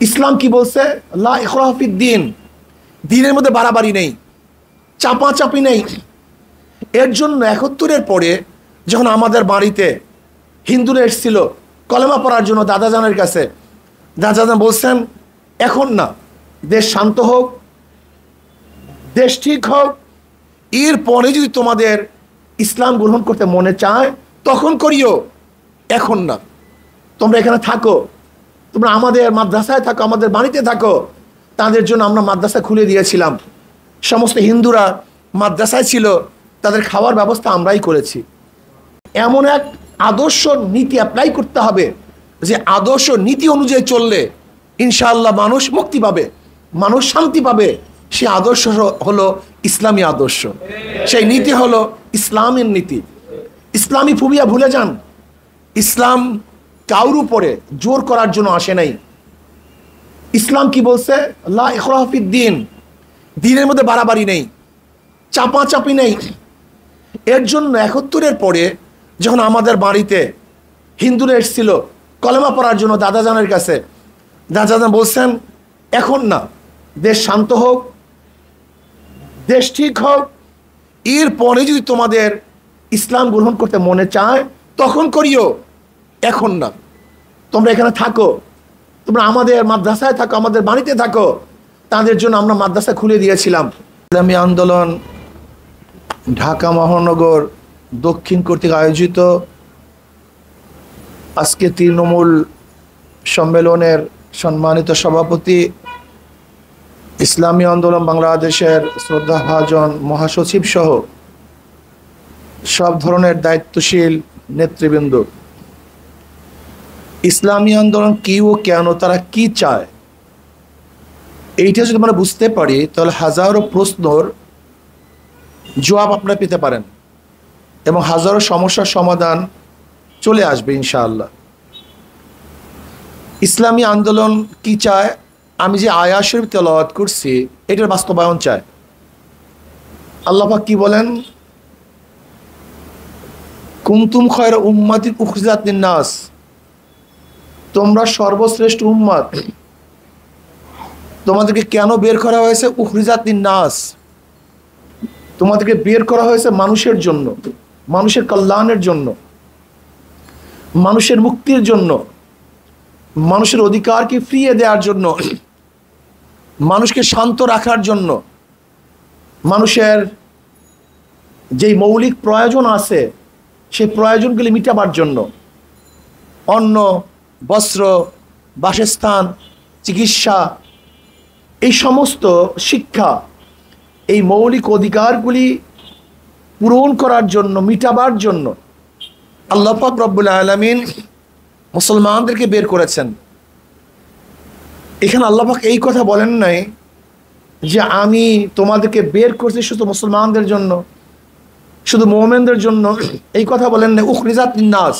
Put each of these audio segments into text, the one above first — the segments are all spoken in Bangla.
ইসলাম কি বলছে? লা ইকরাহা ফিদ্দিন, দ্বীনের মধ্যে বাড়াবাড়ি নেই, চাপাচাপি নেই। এর জন্য ৭১-এর পরে যখন আমাদের বাড়িতে হিন্দুরা এসেছিল কলেমা পড়ার জন্য দাদাজানের কাছে, দাদাজান বলছেন এখন না, দেশ শান্ত হোক, দেশ ঠিক হোক, এরপরে যদি তোমাদের ইসলাম গ্রহণ করতে মনে চায় তখন করিও, এখন না। তোমরা এখানে থাকো, তোমরা আমাদের মাদ্রাসায় থাকো, আমাদের বাড়িতে থাকো। তাদের জন্য আমরা মাদ্রাসা খুলে দিয়েছিলাম। সমস্ত হিন্দুরা মাদ্রাসায় ছিল, তাদের খাওয়ার ব্যবস্থা আমরাই করেছি। এমন এক আদর্শ নীতি অ্যাপ্লাই করতে হবে যে আদর্শ নীতি অনুযায়ী চললে ইনশাআল্লাহ মানুষ মুক্তি পাবে, মানুষ শান্তি পাবে। সেই আদর্শ হলো ইসলামী আদর্শ, সেই নীতি হলো ইসলামের নীতি। ইসলামী ফুবিয়া ভুলে যান। ইসলাম কাউর উপরে জোর করার জন্য আসে নাই। ইসলাম কি বলছে? লা ইকরাহা ফিদ্দিন, দ্বীনের মধ্যে বাড়াবাড়ি নেই, চাপাচাপি নেই। এর জন্য ৭১-এর পরে যখন আমাদের বাড়িতে হিন্দুরা এসেছিল কলেমা পড়ার জন্য দাদাজানের কাছে, দাদাজান বলছেন এখন না, দেশ শান্ত হোক, দেশ ঠিক হোক, এরপরে যদি তোমাদের ইসলাম গ্রহণ করতে মনে চায় তখন করিও, এখন না। তোমরা এখানে থাকো, তোমরা আমাদের মাদ্রাসায় থাকো, আমাদের বাড়িতে থাকো। তাদের জন্য আমরা মাদ্রাসা খুলে দিয়েছিলাম। ইসলামী আন্দোলন ঢাকা মহানগর দক্ষিণ কর্তৃক আয়োজিত আজকে তৃণমূল সম্মেলনের সম্মানিত সভাপতি, ইসলামী আন্দোলন বাংলাদেশের শ্রদ্ধাভাজন মহাসচিব সহ সব ধরনের দায়িত্বশীল নেতৃবৃন্দ, ইসলামী আন্দোলন কি ও কেন, তারা কি চায়, এইটা যদি আমরা বুঝতে পারি তাহলে হাজারো প্রশ্নর জবাব আপনারা পেতে পারেন এবং হাজারো সমস্যার সমাধান চলে আসবে ইনশাআল্লাহ। ইসলামী আন্দোলন কি চায়? আমি যে আয়াত শরীফ তেলাওয়াত করছি এটার বাস্তবায়ন চায়। আল্লাহ পাক কি বলেন? কুনতুম খায়রা উম্মাতিন উখরিজাত লিন-নাস, তোমরা সর্বশ্রেষ্ঠ উম্মত। তোমাদেরকে কেন বের করা হয়েছে? উখরিজাত লিন-নাস, তোমাদেরকে বের করা হয়েছে মানুষের জন্য, মানুষের কল্যাণের জন্য, মানুষের মুক্তির জন্য, মানুষের অধিকারকে ফিরিয়ে দেওয়ার জন্য, মানুষকে শান্ত রাখার জন্য, মানুষের যেই মৌলিক প্রয়োজন আছে সেই প্রয়োজনগুলি মিটাবার জন্য, অন্ন, বস্ত্র, বাসস্থান, চিকিৎসা, এই সমস্ত শিক্ষা, এই মৌলিক অধিকারগুলি পূরণ করার জন্য, মিটাবার জন্য আল্লাহ পাক রব্বুল আলামিন মুসলমানদেরকে বের করেছেন। এখানে আল্লাহ পাক এই কথা বলেন নাই যে আমি তোমাদেরকে বের করছি শুধু মুসলমানদের জন্য, শুধু মুমিনদের জন্য, এই কথা বলেন না। উখরিজাত লিন-নাস,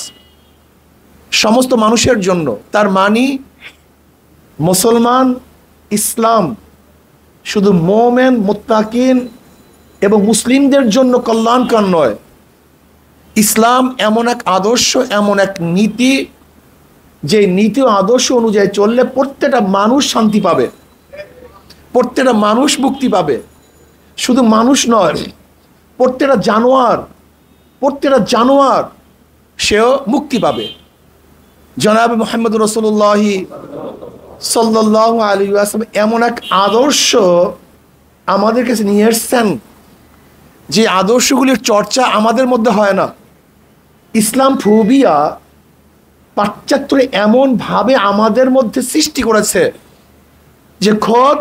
সমস্ত মানুষের জন্য। তার মানে মুসলমান, ইসলাম শুধু মুমিন, মুত্তাকিন এবং মুসলিমদের জন্য কল্যাণকর নয়। ইসলাম এমন এক আদর্শ, এমন এক নীতি, যে নীতি ও আদর্শ অনুযায়ী চললে প্রত্যেকটা মানুষ শান্তি পাবে, প্রত্যেকটা মানুষ মুক্তি পাবে। শুধু মানুষ নয়, প্রত্যেকটা জানোয়ার সেও মুক্তি পাবে। জনাব মুহাম্মদ রাসূলুল্লাহ সাল্লাল্লাহু আলাইহি ওয়াসাল্লাম এমন এক আদর্শ আমাদের কাছে নিয়ে এসেছেন যে আদর্শগুলির চর্চা আমাদের মধ্যে হয় না। ইসলাম ফোবিয়া পাশ্চাত্যে এমনভাবে আমাদের মধ্যে সৃষ্টি করেছে যে খোদ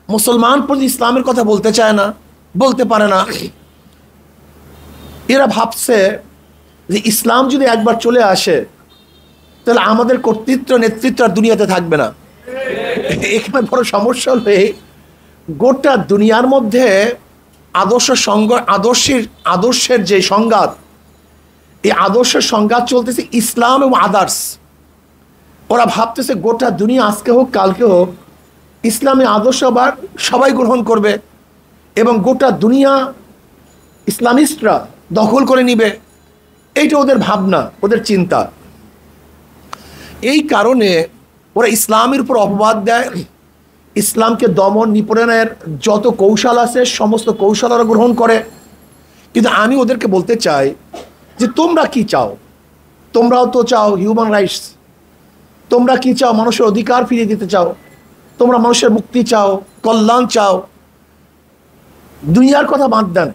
মুসলমান পর্যন্ত ইসলামের কথা বলতে চায় না, বলতে পারে না। এরা ভাবছে যে ইসলাম যদি একবার চলে আসে তাহলে আমাদের কর্তৃত্ব, নেতৃত্ব আর দুনিয়াতে থাকবে না। এখানে বড় সমস্যা হলে গোটা দুনিয়ার মধ্যে আদর্শের যে সংঘাত, এই আদর্শের সংঘাত চলতেছে ইসলাম এবং আদার্স। ওরা ভাবতেছে গোটা দুনিয়া আজকে হোক কালকে হোক ইসলামী আদর্শ আবার সবাই গ্রহণ করবে এবং গোটা দুনিয়া ইসলামিস্টরা দখল করে নিবে। এইটা ওদের ভাবনা, ওদের চিন্তা। এই কারণে ওরা ইসলামের উপর অপবাদ দেয়, ইসলামকে দমন নিপীড়নের যত কৌশল আছে সমস্ত কৌশল ওরা গ্রহণ করে। কিন্তু আমি ওদেরকে বলতে চাই যে তোমরা কি চাও? তোমরাও তো চাও হিউম্যান রাইটস, তোমরা কি চাও? মানুষের অধিকার ফিরিয়ে দিতে চাও, তোমরা মানুষের মুক্তি চাও, কল্যাণ চাও। দুনিয়ার কথা বাদ দেন,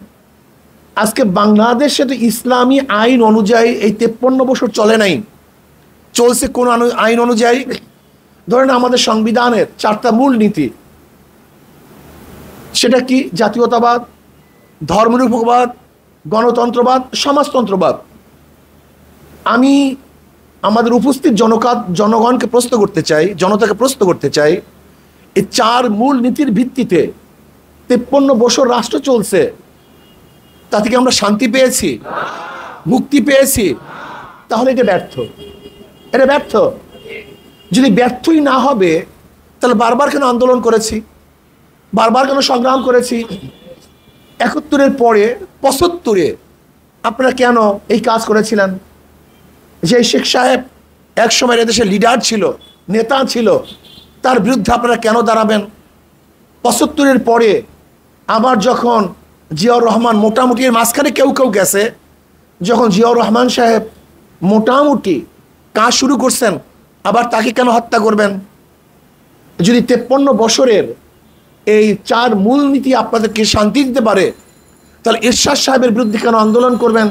আজকে বাংলাদেশে তো ইসলামী আইন অনুযায়ী এই 53 বছর চলে নাই। চলছে কোন আইন অনুযায়ী? ধরেন আমাদের সংবিধানের 4টা মূল নীতি, সেটা কি? জাতীয়তাবাদ, ধর্মনিরপেক্ষবাদ, গণতন্ত্রবাদ, সমাজতন্ত্রবাদ। আমি আমাদের উপস্থিত জনগণকে প্রশ্ন করতে চাই, জনতাকে প্রশ্ন করতে চাই, এই 4 মূল নীতির ভিত্তিতে 53 বছর রাষ্ট্র চলছে, তা থেকে আমরা শান্তি পেয়েছি, মুক্তি পেয়েছি? তাহলে এটা ব্যর্থ, এটা ব্যর্থ। যদি ব্যর্থই না হবে তাহলে বারবার কেন আন্দোলন করেছি, বারবার কেন সংগ্রাম করেছি? 71-এর পরে 75-এ আপনারা কেন এই কাজ করেছিলেন? যে শেখ সাহেব এক সময় এদেশের লিডার ছিল, নেতা ছিল, তার বিরুদ্ধে আপনারা কেন দাঁড়াবেন? 75-এর পরে আবার যখন জিয়াউর রহমান মোটামুটি, এর মাঝখানে কেউ কেউ গেছে, যখন জিয়াউর রহমান সাহেব মোটামুটি কাজ শুরু করছেন, আবার তাকে কেন হত্যা করবেন? যদি 53 বছরের এই 4 মূলনীতি আপনাদেরকে শান্তি দিতে পারে, তাহলে এরশাদ সাহেবের বিরুদ্ধে কেন আন্দোলন করবেন?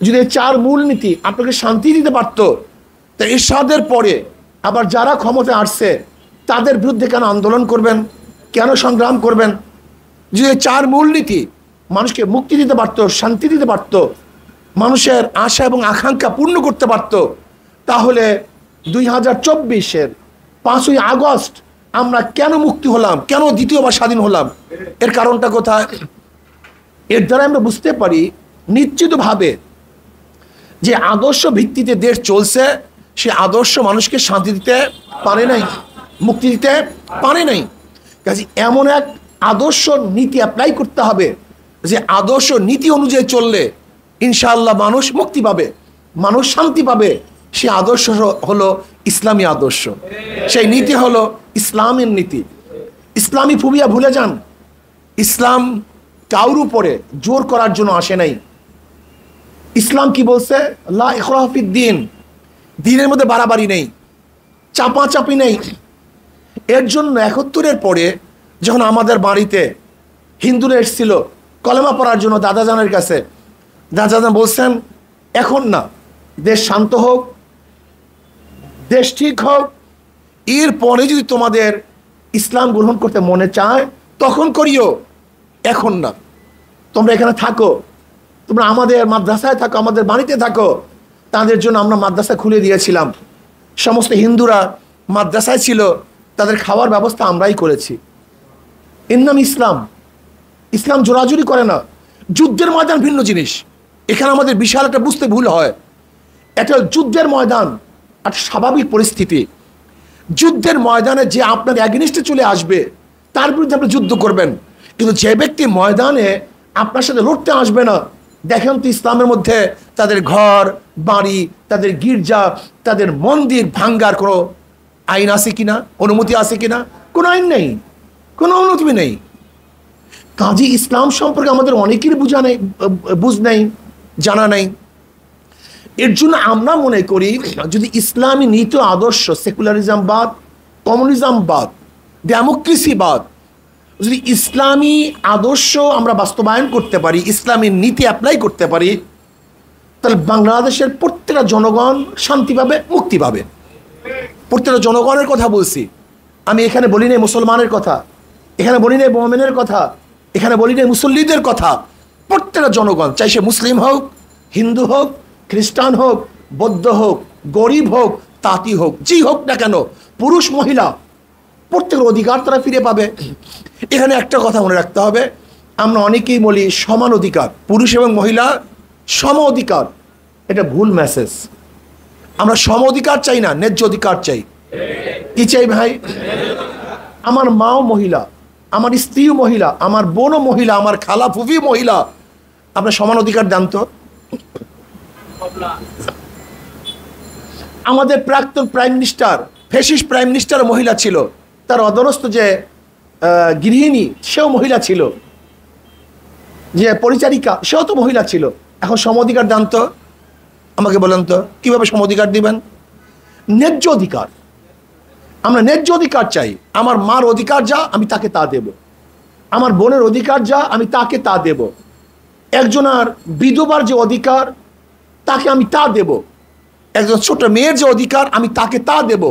যদি এই 4 মূলনীতি আপনাকে শান্তি দিতে পারত, তা এরশাদের পরে আবার যারা ক্ষমতায় আসছে তাদের বিরুদ্ধে কেন আন্দোলন করবেন, কেন সংগ্রাম করবেন? যদি এই 4 মূলনীতি মানুষকে মুক্তি দিতে পারত, শান্তি দিতে পারত, মানুষের আশা এবং আকাঙ্ক্ষা পূর্ণ করতে পারত, তাহলে 2024-এর 5ই আগস্ট আমরা কেন মুক্তি হলাম, কেন দ্বিতীয়বার স্বাধীন হলাম? এর কারণটা কোথায়? এর দ্বারা আমরা বুঝতে পারি নিশ্চিতভাবে যে আদর্শ ভিত্তিতে দেশ চলছে, সে আদর্শ মানুষকে শান্তি দিতে পারে নাই, মুক্তি দিতে পারে নাই। কাজে এমন এক আদর্শ নীতি অ্যাপ্লাই করতে হবে যে আদর্শ নীতি অনুযায়ী চললে ইনশাআল্লাহ মানুষ মুক্তি পাবে, মানুষ শান্তি পাবে। সে আদর্শ হলো ইসলামী আদর্শ, সেই নীতি হলো ইসলামের নীতি। ইসলামী ফুবিয়া ভুলে যান। ইসলাম কাউর উপরে জোর করার জন্য আসে নাই। ইসলাম কি বলছে? লা ইকরাহা ফিদ্দিন, দ্বীনের মধ্যে বাড়াবাড়ি নেই, চাপাচাপি নেই। এর জন্য 71-এর পরে যখন আমাদের বাড়িতে হিন্দুরা এসেছিল কলেমা পড়ার জন্য দাদাজানের কাছে, দাদাজান বলছেন এখন না, দেশ শান্ত হোক, দেশ ঠিক হোক, এরপরে যদি তোমাদের ইসলাম গ্রহণ করতে মনে চায় তখন করিও, এখন না। তোমরা এখানে থাকো, তোমরা আমাদের মাদ্রাসায় থাকো, আমাদের বাড়িতে থাকো। তাদের জন্য আমরা মাদ্রাসা খুলে দিয়েছিলাম, সমস্ত হিন্দুরা মাদ্রাসায় ছিল, তাদের খাওয়ার ব্যবস্থা আমরাই করেছি। এর নাম ইসলাম। ইসলাম জোরাজুরি করে না। যুদ্ধের ময়দান ভিন্ন জিনিস। এখানে আমাদের বিশাল একটা বুঝতে ভুল হয়। এটা যুদ্ধের ময়দান, একটা স্বাভাবিক পরিস্থিতি। যুদ্ধের ময়দানে যে আপনার অ্যাগেনিস্টে চলে আসবে তার বিরুদ্ধে আপনি যুদ্ধ করবেন, কিন্তু যে ব্যক্তি ময়দানে আপনার সাথে লড়তে আসবে না, দেখেন তো ইসলামের মধ্যে তাদের ঘর বাড়ি, তাদের গির্জা, তাদের মন্দির ভাঙ্গার কোনো আইন আছে কিনা, অনুমতি আছে কিনা? কোনো আইন নেই, কোনো অনুমতি নেই। কাজী ইসলাম সম্পর্কে আমাদের অনেকেরই বুঝ নেই, জানা নেই। এর জন্য আমরা মনে করি যদি ইসলামী নীতি আদর্শ, সেকুলারিজম বাদ, কমিউনিজম বাদ, ডেমোক্রেসি বাদ, যদি ইসলামী আদর্শ আমরা বাস্তবায়ন করতে পারি, ইসলামী নীতি অ্যাপ্লাই করতে পারি, তাহলে বাংলাদেশের প্রত্যেকটা জনগণ শান্তি পাবে, মুক্তি পাবে। প্রত্যেকটা জনগণের কথা বলছি আমি। এখানে বলি নাই মুসলমানের কথা, এখানে বলি নাই মুমিনের কথা, এখানে বলি নাই মুসল্লিদের কথা। প্রত্যেকটা জনগণ, চাই সে মুসলিম হোক, হিন্দু হোক, খ্রিস্টান হোক, বৌদ্ধ হোক, গরিব হোক, তাঁতি হোক, যেই হোক না কেন, পুরুষ মহিলা, প্রত্যেকের অধিকার তারা ফিরে পাবে। এখানে একটা কথা মনে রাখতে হবে, আমরা অনেকেই বলি সমান অধিকার, পুরুষ এবং মহিলা সম অধিকার। এটা ভুল মেসেজ। আমরা সম অধিকার চাই না, ন্যায্য অধিকার চাই। কি চাই ভাই? আমার মাও মহিলা, আমার স্ত্রীও মহিলা, আমার বোনও মহিলা, আমার খালা ফুফি মহিলা, আপনার সমান অধিকার দেন তো। আমাদের প্রাক্তন prime minister fascist prime minister মহিলা ছিল, তার অধীনস্থ যে গৃহিণী সেও মহিলা ছিল, যে পরিচারিকা সেও তো মহিলা ছিল। এখন সম অধিকার দান তো, আমাকে বলেন তো কীভাবে সম অধিকার দিবেন? ন্যায্য অধিকার, আমরা ন্যায্য অধিকার চাই। আমার মার অধিকার যা আমি তাকে তা দেব, আমার বোনের অধিকার যা আমি তাকে তা দেব, একজনের বিধবার যে অধিকার তাকে আমি তা দেব, একজন ছোট মেয়ের যে অধিকার আমি তাকে তা দেব।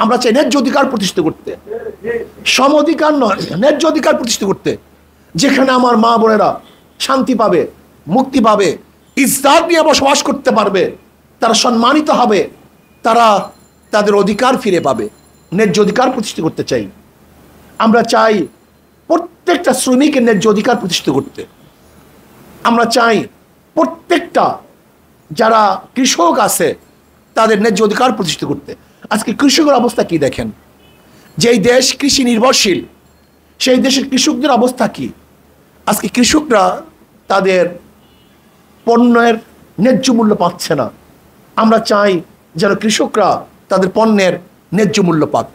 আমরা চাই ন্যায্য অধিকার প্রতিষ্ঠিত করতে, সম অধিকার নয়, ন্যায্য অধিকার প্রতিষ্ঠিত করতে, যেখানে আমার মা বোনেরা শান্তি পাবে, মুক্তি পাবে, ইজ্জত নিয়ে বসবাস করতে পারবে, তারা সম্মানিত হবে, তারা তাদের অধিকার ফিরে পাবে। ন্যায্য অধিকার প্রতিষ্ঠিত করতে চাই। আমরা চাই প্রত্যেকটা শ্রমিকের ন্যায্য অধিকার প্রতিষ্ঠিত করতে। আমরা চাই প্রত্যেকটা যারা কৃষক আছে তাদের ন্যায্য অধিকার প্রতিষ্ঠিত করতে। আজকে কৃষকের অবস্থা কি দেখেন, যেই দেশ কৃষি নির্ভরশীল সেই দেশের কৃষকদের অবস্থা কি? আজকে কৃষকরা তাদের পণ্যের ন্যায্য মূল্য পাচ্ছে না। আমরা চাই যেন কৃষকরা তাদের পণ্যের ন্যায্য মূল্য পাক,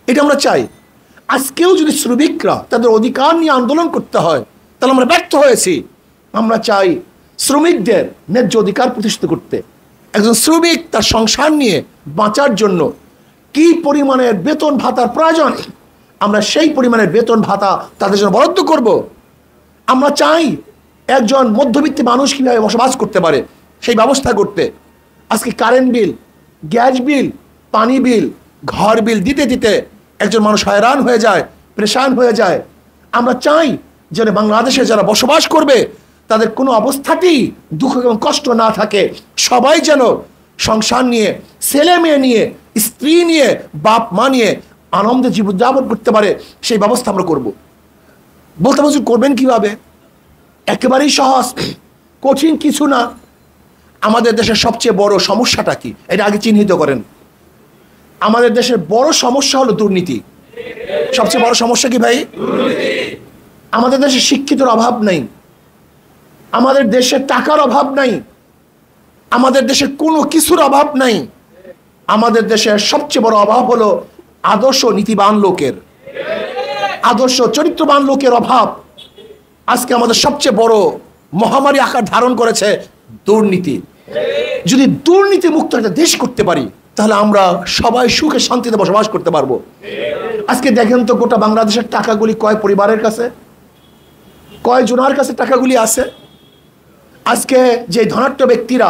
এটা আমরা চাই। আজকেও যদি শ্রমিকরা তাদের অধিকার নিয়ে আন্দোলন করতে হয় তাহলে আমরা ব্যর্থ হয়েছি। আমরা চাই শ্রমিকদের ন্যায্য অধিকার প্রতিষ্ঠিত করতে। একজন শ্রমিক তার সংসার নিয়ে বাঁচার জন্য কি পরিমাণের বেতন ভাতার প্রয়োজন, আমরা সেই পরিমাণের বেতন ভাতা তাদের জন্য বরাদ্দ করব। আমরা চাই একজন মধ্যবিত্ত মানুষ কীভাবে বসবাস করতে পারে সেই ব্যবস্থা করতে। আজকে কারেন্ট বিল, গ্যাস বিল, পানি বিল, ঘর বিল দিতে দিতে একজন মানুষ হয়রান হয়ে যায়, পরেশান হয়ে যায়। আমরা চাই যেন বাংলাদেশে যারা বসবাস করবে তাদের কোনো অবস্থাতেই দুঃখ এবং কষ্ট না থাকে, সবাই যেন সংসার নিয়ে, ছেলে মেয়ে নিয়ে, স্ত্রী নিয়ে, বাপ মা নিয়ে আনন্দে জীবনযাপন করতে পারে, সেই ব্যবস্থা আমরা করব। বলতে বলছি করবেন কিভাবে? একেবারেই সহজ, কঠিন কিছু না। আমাদের দেশের সবচেয়ে বড় সমস্যাটা কি এটা আগে চিহ্নিত করেন। আমাদের দেশের বড় সমস্যা হলো দুর্নীতি। সবচেয়ে বড় সমস্যা কি ভাই? আমাদের দেশে শিক্ষিতর অভাব নাই, আমাদের দেশে টাকার অভাব নাই, আমাদের দেশে কোনো কিছুর অভাব নাই। আমাদের দেশের সবচেয়ে বড় অভাব হলো আদর্শ নীতিবান লোকের, আদর্শ চরিত্রবান লোকের অভাব। আজকে আমাদের সবচেয়ে বড় মহামারী আকার ধারণ করেছে দুর্নীতি। যদি দুর্নীতি মুক্ত একটা দেশ করতে পারি তাহলে আমরা সবাই সুখে শান্তিতে বসবাস করতে পারবো। আজকে দেখেন তো গোটা বাংলাদেশের টাকাগুলি কয় পরিবারের কাছে, কয় জনের কাছে টাকাগুলি আছে? আজকে যে ধনাঢ্য ব্যক্তিরা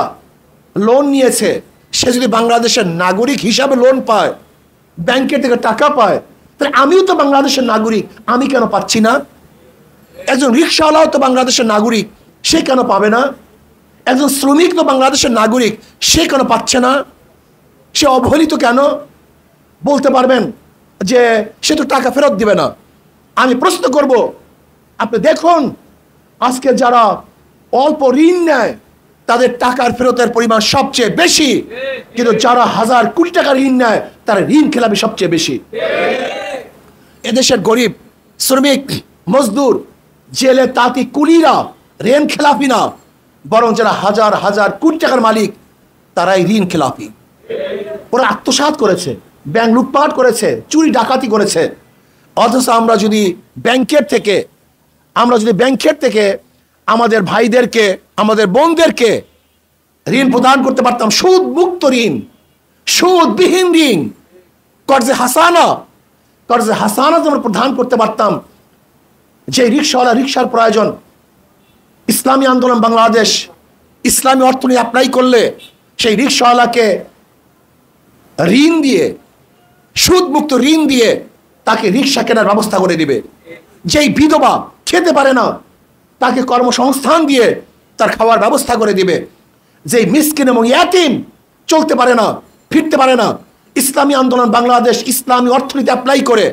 লোন নিয়েছে সে যদি বাংলাদেশের নাগরিক হিসাবে লোন পায়, ব্যাংকের থেকে টাকা পায়, তাহলে আমিও তো বাংলাদেশের নাগরিক, আমি কেন পাচ্ছি না? একজন রিক্সাওয়ালাও তো বাংলাদেশের নাগরিক, সে কেন পাবে না? একজন শ্রমিক তো বাংলাদেশের নাগরিক, সে কেন পাচ্ছে না? সে অবহেলিত কেন? বলতে পারবেন যে সে তো টাকা ফেরত দিবে না। আমি প্রশ্ন করব, আপনি দেখুন আজকে যারা অল্প ঋণ নেয় তাদের টাকার ফেরতের পরিমাণ সবচেয়ে বেশি, কিন্তু যারা হাজার কোটি টাকা ঋণ নেয় তারা ঋণ খেলাপি সবচেয়ে বেশি। এদেশের গরিব, শ্রমিক, মজদুর, জেলে তাঁতি কুলিরা ঋণ খেলাপি না, বরং যারা হাজার হাজার কোটি টাকার মালিক তারাই ঋণ খেলাপি। ওরা আত্মসাৎ করেছে, ব্যাংক লুটপাট করেছে, চুরি ডাকাতি করেছে। অথচ আমরা যদি ব্যাংকের থেকে আমাদের ভাইদেরকে, আমাদের বোনদেরকে ঋণ প্রদান করতে পারতাম, সুদ মুক্ত ঋণ, সুদবিহীন ঋণ, কর্জে হাসানা আমরা প্রদান করতে পারতাম। যে রিক্সাওয়ালা রিক্সার প্রয়োজন, ইসলামী আন্দোলন বাংলাদেশ ইসলামী অর্থনীতি অ্যাপ্লাই করলে সেই রিক্সাওয়ালাকে ঋণ দিয়ে, সুদমুক্ত ঋণ দিয়ে তাকে রিক্সা কেনার ব্যবস্থা করে দিবে। যেই বিধবা খেতে পারে না তাকে কর্মসংস্থান দিয়ে তার খাওয়ার ব্যবস্থা করে দিবে। যেই মিসকিন এবং ইয়াতিম চলতে পারে না, ফিরতে পারে না, ইসলামী আন্দোলন বাংলাদেশ ইসলামী অর্থনীতি অ্যাপ্লাই করে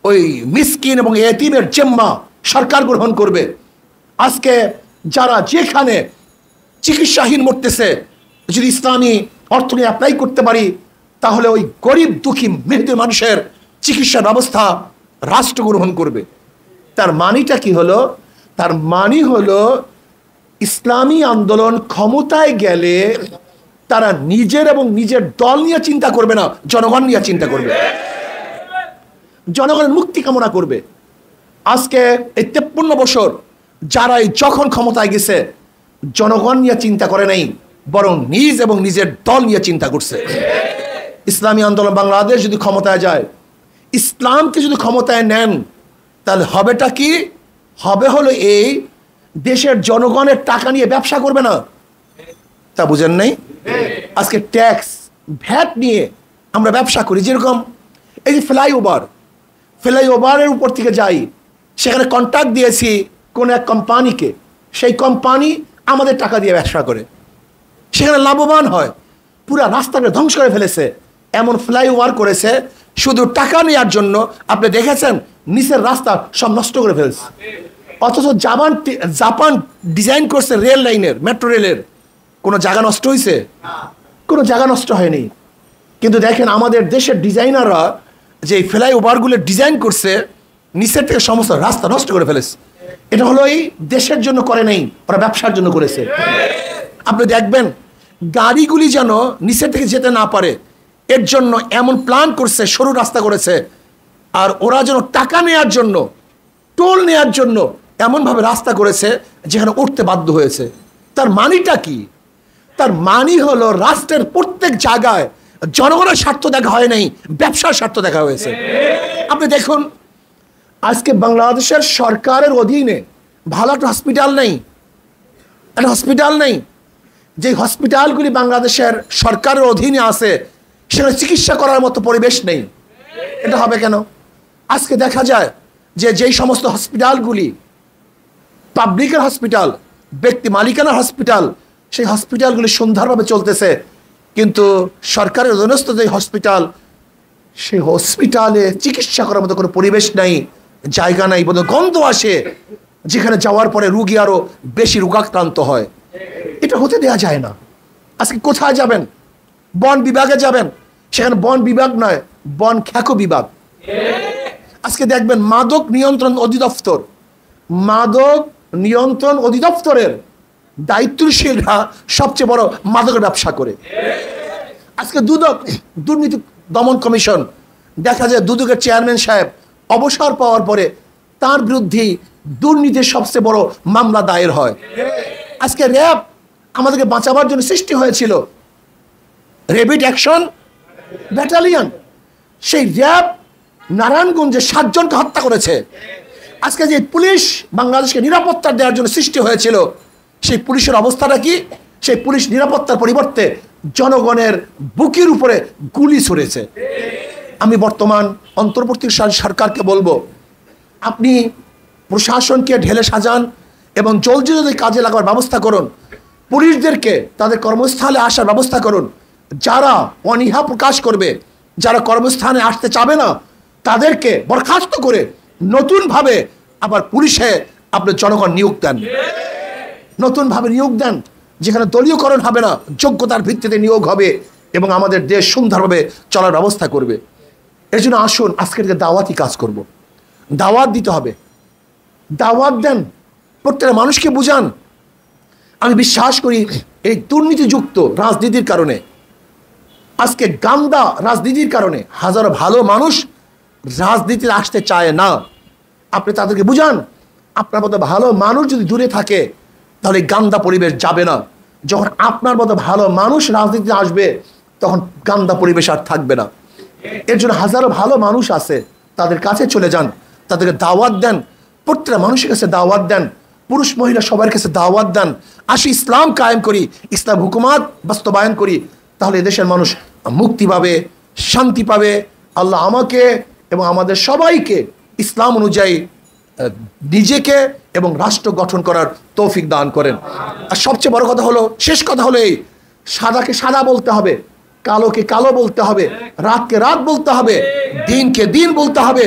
ওই মিসকিন এবং ইয়াতিমের জিম্মা সরকার গ্রহণ করবে। আজকে যারা যেখানে চিকিৎসাহীন মরতেছে, যদি ইসলামী অর্থনীতি অ্যাপ্লাই করতে পারি তাহলে ওই গরিব দুঃখী মেহনতি মানুষের চিকিৎসা ব্যবস্থা রাষ্ট্র গ্রহণ করবে। তার মানিটা কি হলো? তার মানি হলো ইসলামী আন্দোলন ক্ষমতায় গেলে তারা নিজের এবং নিজের দল নিয়ে চিন্তা করবে না, জনগণ নিয়ে চিন্তা করবে, জনগণের মুক্তি কামনা করবে। আজকে এই 53 বছর যারা যখন ক্ষমতায় গেছে জনগণ নিয়ে চিন্তা করে নাই, বরং নিজ এবং নিজের দল নিয়ে চিন্তা করছে। ইসলামী আন্দোলন বাংলাদেশ যদি ক্ষমতায় যায়, ইসলামকে যদি ক্ষমতায় নেন, তাহলে হবেটা কি? হবে হলো এই, দেশের জনগণের টাকা নিয়ে ব্যবসা করবে না। তা বুঝেন নাই? আজকে ট্যাক্স ভ্যাট নিয়ে আমরা ব্যবসা করি। যেরকম এই যে ফ্লাইওভারের উপর থেকে যাই, সেখানে কন্ট্রাক্ট দিয়েছি কোন এক কোম্পানিকে, সেই কোম্পানি আমাদের টাকা দিয়ে ব্যবসা করে, সেখানে লাভবান হয়, পুরা রাস্তাকে ধ্বংস করে ফেলেছে। এমন ফ্লাইওভার করেছে শুধু টাকা নেওয়ার জন্য। আপনি দেখেছেন নিচের রাস্তা সব নষ্ট করে ফেলছে। অথচ জাপান ডিজাইন করছে রেল লাইনের, মেট্রো রেলের, কোনো জায়গা নষ্ট হয়েছে? কোনো জায়গা নষ্ট হয়নি। কিন্তু দেখেন আমাদের দেশের ডিজাইনাররা যে ফ্লাইওভারগুলো ডিজাইন করছে, নিচের থেকে সমস্ত রাস্তা নষ্ট করে ফেলেছে। এটা হলো এই দেশের জন্য করে নেই, ওরা ব্যবসার জন্য করেছে। আপনি দেখবেন গাড়িগুলি যেন নিচের থেকে যেতে না পারে, এর জন্য এমন প্ল্যান করছে, সরু রাস্তা করেছে। আর ওরা যেন টাকা নেওয়ার জন্য, টোল নেওয়ার জন্য এমনভাবে রাস্তা করেছে যেখানে উঠতে বাধ্য হয়েছে। তার মানিটা কি? তার মানি হলো রাষ্ট্রের প্রত্যেক জায়গায় জনগণের স্বার্থ দেখা হয় নাই, ব্যবসার স্বার্থ দেখা হয়েছে। আপনি দেখুন আজকে বাংলাদেশের সরকারের অধীনে ভালো একটা হসপিটাল নেই, যে হসপিটালগুলি বাংলাদেশের সরকারের অধীনে আছে সেখানে চিকিৎসা করার মতো পরিবেশ নেই। এটা হবে কেন? আজকে দেখা যায় যে যেই সমস্ত হসপিটালগুলি পাবলিকের হসপিটাল, ব্যক্তি মালিকানার হসপিটাল, সেই হসপিটালগুলি সুন্দরভাবে চলতেছে, কিন্তু সরকারের অধীনস্থ যে হসপিটাল, সেই হসপিটালে চিকিৎসা করার মতো কোনো পরিবেশ নাই, জায়গা নাই, বোধ গন্ধ আসে, যেখানে যাওয়ার পরে রুগী আরো বেশি রোগাক্রান্ত হয়। এটা হতে দেওয়া যায় না। আজকে কোথায় যাবেন? বন বিভাগে যাবেন, সেখানে বন বিভাগ নয়, বন খ্যাকো বিভাগ। আজকে দেখবেন মাদক নিয়ন্ত্রণ অধিদপ্তরের দায়িত্বশীলরা সবচেয়ে বড় মাদকের ব্যবসা করে। আজকে দুর্নীতি দমন কমিশন, দেখা যায় দুদকের চেয়ারম্যান সাহেব অবসর পাওয়ার পরে তার বিরুদ্ধে দুর্নীতির সবচেয়ে বড় মামলা দায়ের হয়। আজকে র্যাব আমাদেরকে বাঁচাবার জন্য সৃষ্টি হয়েছিল, র্যাপিড অ্যাকশন ব্যাটালিয়ন, সেই র্যাব নারায়ণগঞ্জে 7 জনকে হত্যা করেছে। আজকে যে পুলিশ বাংলাদেশকে নিরাপত্তা দেওয়ার জন্য সৃষ্টি হয়েছিল, সেই পুলিশের অবস্থাটা কি? সেই পুলিশ নিরাপত্তার পরিবর্তে জনগণের বুকের উপরে গুলি ছুড়েছে। আমি বর্তমান অন্তর্বর্তী সরকারকে বলবো, আপনি প্রশাসনকে ঢেলে সাজান এবং জলদি জলদি কাজে লাগাবার ব্যবস্থা করুন। পুলিশদেরকে তাদের কর্মস্থলে আসার ব্যবস্থা করুন। যারা অনীহা প্রকাশ করবে, যারা কর্মস্থানে আসতে চাবে না, তাদেরকে বরখাস্ত করে নতুনভাবে আবার পুলিশে আপনি জনগণ নিয়োগ দেন, নতুনভাবে নিয়োগ দেন, যেখানে দলীয়করণ হবে না, যোগ্যতার ভিত্তিতে নিয়োগ হবে এবং আমাদের দেশ সুন্দরভাবে চলার ব্যবস্থা করবে। এর জন্য আসুন আজকের যে দাওয়াতি কাজ করব, দাওয়াত দিতে হবে। দাওয়াত দেন, প্রত্যেকটা মানুষকে বুঝান। আমি বিশ্বাস করি এই দুর্নীতিযুক্ত রাজনীতির কারণে, আজকে গান্দা রাজনীতির কারণে হাজারো ভালো মানুষ রাজনীতিতে আসতে চায় না। আপনি তাদেরকে বুঝান, আপনার মতো ভালো মানুষ যদি দূরে থাকে তাহলে গান্দা পরিবেশ যাবে না। যখন আপনার মতো ভালো মানুষ রাজনীতিতে আসবে তখন গান্দা পরিবেশ আর থাকবে না। এর জন্য হাজারো ভালো মানুষ আছে, তাদের কাছে চলে যান, তাদেরকে দাওয়াত দেন, প্রত্যেকটা মানুষের কাছে দাওয়াত দেন, পুরুষ মহিলা সবার কাছে দাওয়াত দেন। আসি ইসলাম কায়েম করি, ইসলাম হুকুমাত বাস্তবায়ন করি, তাহলে এদেশের মানুষ মুক্তি পাবে, শান্তি পাবে। আল্লাহ আমাকে এবং আমাদের সবাইকে ইসলাম অনুযায়ী নিজেকে এবং রাষ্ট্র গঠন করার তৌফিক দান করেন। আর সবচেয়ে বড় কথা হলো, শেষ কথা হলো এই, সাদাকে সাদা বলতে হবে, কালোকে কালো বলতে হবে, রাতকে রাত বলতে হবে, দিনকে দিন বলতে হবে।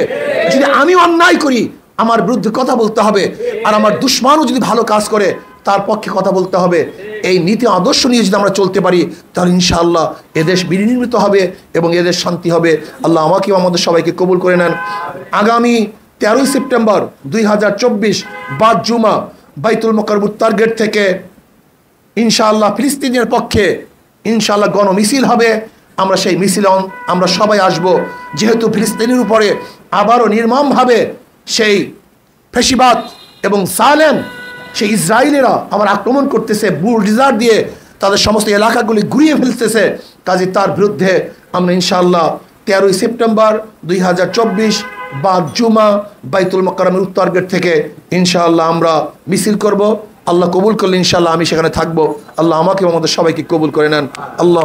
যদি আমি অন্যায় করি আমার বিরুদ্ধে কথা বলতে হবে, আর আমার দুশ্মনও যদি ভালো কাজ করে তার পক্ষে কথা বলতে হবে। এই নীতি আদর্শ নিয়ে যদি আমরা চলতে পারি তাহলে ইনশাআল্লাহ এদেশ বিনির্মিত হবে এবং এদেশ শান্তি হবে। আল্লাহ আমাকেও আমাদের সবাইকে কবুল করে নেন। আগামী 13 সেপ্টেম্বর 2024 বাদ জুমা বাইতুল মোকাররম উত্তর গেট থেকে ইনশাআল্লাহ ফিলিস্তিনের পক্ষে ইনশাআল্লাহ গণমিছিল হবে, আমরা সেই মিছিলে আমরা সবাই আসব। যেহেতু ফিলিস্তিনের উপরে আবারও নির্মমভাবে সেই ফেসিবাদ এবং সালেম সেই ইসরায়েলিরা আবার আক্রমণ করতেছে, বুলডোজার দিয়ে তাদের সমস্ত এলাকাগুলি ঘুরিয়ে ফেলতেছে, কাজে তার বিরুদ্ধে আমরা ইনশাআল্লাহ 13ই সেপ্টেম্বর 2024 বাদ জুমা বাইতুল মোকাররমের উত্তর গেট থেকে ইনশাআল্লাহ আমরা মিছিল করব। আল্লাহ কবুল করলে ইনশাআল্লাহ আমি সেখানে থাকবো। আল্লাহ আমাকে আমাদের সবাইকে কবুল করে নেন। আল্লাহ